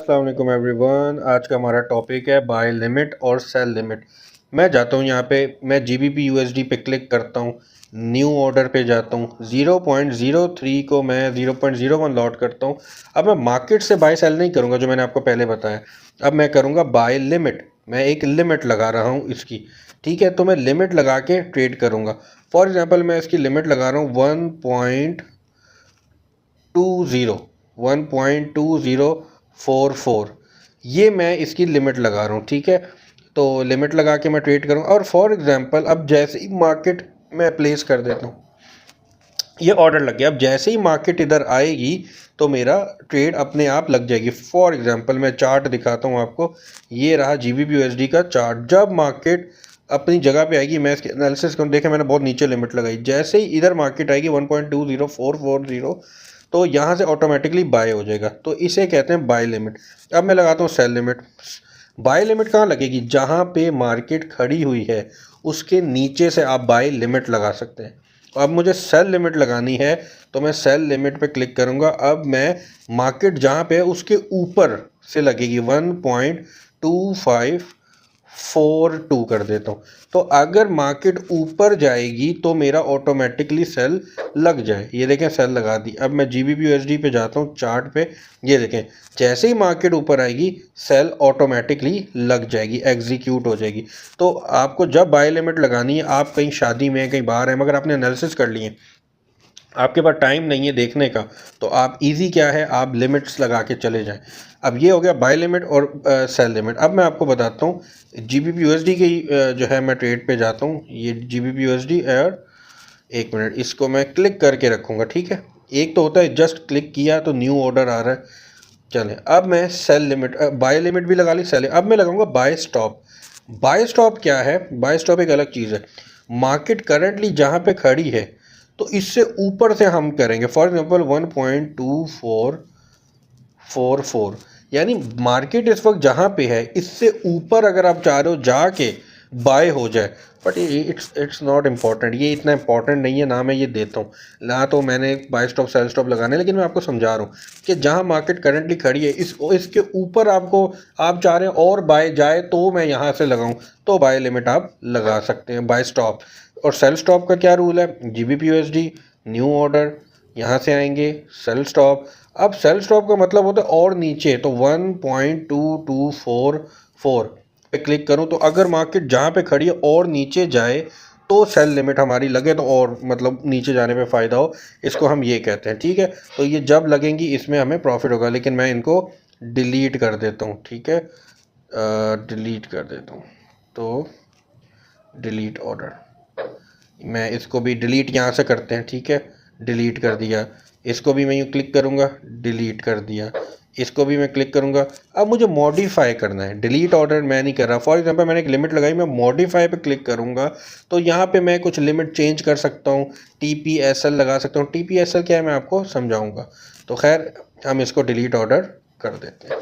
अस्सलाम वालेकुम एवरीवन। आज का हमारा टॉपिक है बाय लिमिट और सेल लिमिट। मैं जाता हूँ यहाँ पे, मैं GBP USD पे क्लिक करता हूँ, न्यू ऑर्डर पे जाता हूँ, 0.03 को मैं 0.01 लॉट करता हूँ। अब मैं मार्केट से बाय सेल नहीं करूँगा जो मैंने आपको पहले बताया, अब मैं करूँगा बाय लिमिट। मैं एक लिमिट लगा रहा हूँ इसकी, ठीक है। तो मैं लिमिट लगा के ट्रेड करूँगा। फॉर एग्जाम्पल मैं इसकी लिमिट लगा रहा हूँ 1.2044, ये मैं इसकी लिमिट लगा रहा हूँ, ठीक है। तो लिमिट लगा के मैं ट्रेड करूँ और फॉर एग्जांपल अब जैसे ही मार्केट मैं प्लेस कर देता हूँ, ये ऑर्डर लग गया। अब जैसे ही मार्केट इधर आएगी तो मेरा ट्रेड अपने आप लग जाएगी। फॉर एग्जांपल मैं चार्ट दिखाता हूँ आपको, ये रहा GBP USD का चार्ट। जब मार्केट अपनी जगह पे आएगी, मैं इसके एनालिसिस करूँ, देखें मैंने बहुत नीचे लिमिट लगाई, जैसे ही इधर मार्केट आएगी 1.20440 तो यहाँ से ऑटोमेटिकली बाय हो जाएगा। तो इसे कहते हैं बाय लिमिट। अब मैं लगाता हूँ सेल लिमिट। बाय लिमिट कहाँ लगेगी? जहाँ पे मार्केट खड़ी हुई है उसके नीचे से आप बाय लिमिट लगा सकते हैं। अब मुझे सेल लिमिट लगानी है तो मैं सेल लिमिट पे क्लिक करूँगा। अब मैं मार्केट जहाँ पे है उसके ऊपर से लगेगी 1.2542 कर देता हूँ। तो अगर मार्केट ऊपर जाएगी तो मेरा ऑटोमेटिकली सेल लग जाए। ये देखें सेल लगा दी। अब मैं GBP USD पे जाता हूँ चार्ट पे, ये देखें जैसे ही मार्केट ऊपर आएगी सेल ऑटोमेटिकली लग जाएगी, एग्जीक्यूट हो जाएगी। तो आपको जब बाय लिमिट लगानी है, आप कहीं शादी में कहीं बाहर हैं मगर आपने एनालिसिस कर लिए, आपके पास टाइम नहीं है देखने का, तो आप इजी क्या है, आप लिमिट्स लगा के चले जाएं। अब ये हो गया बाय लिमिट और सेल लिमिट। अब मैं आपको बताता हूँ GBP USD की जो है मैं ट्रेड पे जाता हूँ। ये GBP USD और एक मिनट, इसको मैं क्लिक करके रखूँगा, ठीक है। एक तो होता है जस्ट क्लिक किया तो न्यू ऑर्डर आ रहा है। चलें अब मैं सेल लिमिट, बाय लिमिट भी लगा ली, सेल। अब मैं लगाऊंगा बाय स्टॉप। बाय स्टॉप क्या है? बाय स्टॉप एक अलग चीज़ है। मार्केट करंटली जहाँ पे खड़ी है तो इससे ऊपर से हम करेंगे। फॉर एग्जांपल 1.2444, यानी मार्केट इस वक्त जहाँ पे है इससे ऊपर अगर आप चाह रहे हो जाके बाय हो जाए, बट इट्स नॉट इम्पॉर्टेंट, ये इतना इंपॉर्टेंट नहीं है ना। मैं ये देता हूँ ना, तो मैंने बाय स्टॉप सेल स्टॉप लगाने, लेकिन मैं आपको समझा रहा हूँ कि जहाँ मार्केट करंटली खड़ी है इसके ऊपर आपको, आप चाह रहे हैं और बाय जाए तो मैं यहाँ से लगाऊँ, तो बाय लिमिट आप लगा सकते हैं, बाय स्टॉप। और सेल स्टॉप का क्या रूल है? GBP USD न्यू ऑर्डर, यहाँ से आएंगे सेल स्टॉप। अब सेल स्टॉप का मतलब होता है और नीचे, तो 1.2244 पे क्लिक करूं तो अगर मार्केट जहां पे खड़ी है और नीचे जाए तो सेल लिमिट हमारी लगे, तो और मतलब नीचे जाने पे फ़ायदा हो, इसको हम ये कहते हैं, ठीक है। तो ये जब लगेंगी इसमें हमें प्रॉफिट होगा। लेकिन मैं इनको डिलीट कर देता हूँ, ठीक है, डिलीट कर देता हूँ। तो डिलीट ऑर्डर, मैं इसको भी डिलीट यहाँ से करते हैं, ठीक है, डिलीट कर दिया। इसको भी मैं यूँ क्लिक करूँगा, डिलीट कर दिया। इसको भी मैं क्लिक करूँगा। अब मुझे मॉडिफाई करना है, डिलीट ऑर्डर मैं नहीं कर रहा। फॉर एग्जांपल मैंने एक लिमिट लगाई, मैं मॉडिफाई पे क्लिक करूँगा तो यहाँ पे मैं कुछ लिमिट चेंज कर सकता हूँ, TPSL लगा सकता हूँ। TPSL क्या है मैं आपको समझाऊँगा। तो खैर हम इसको डिलीट ऑर्डर कर देते हैं।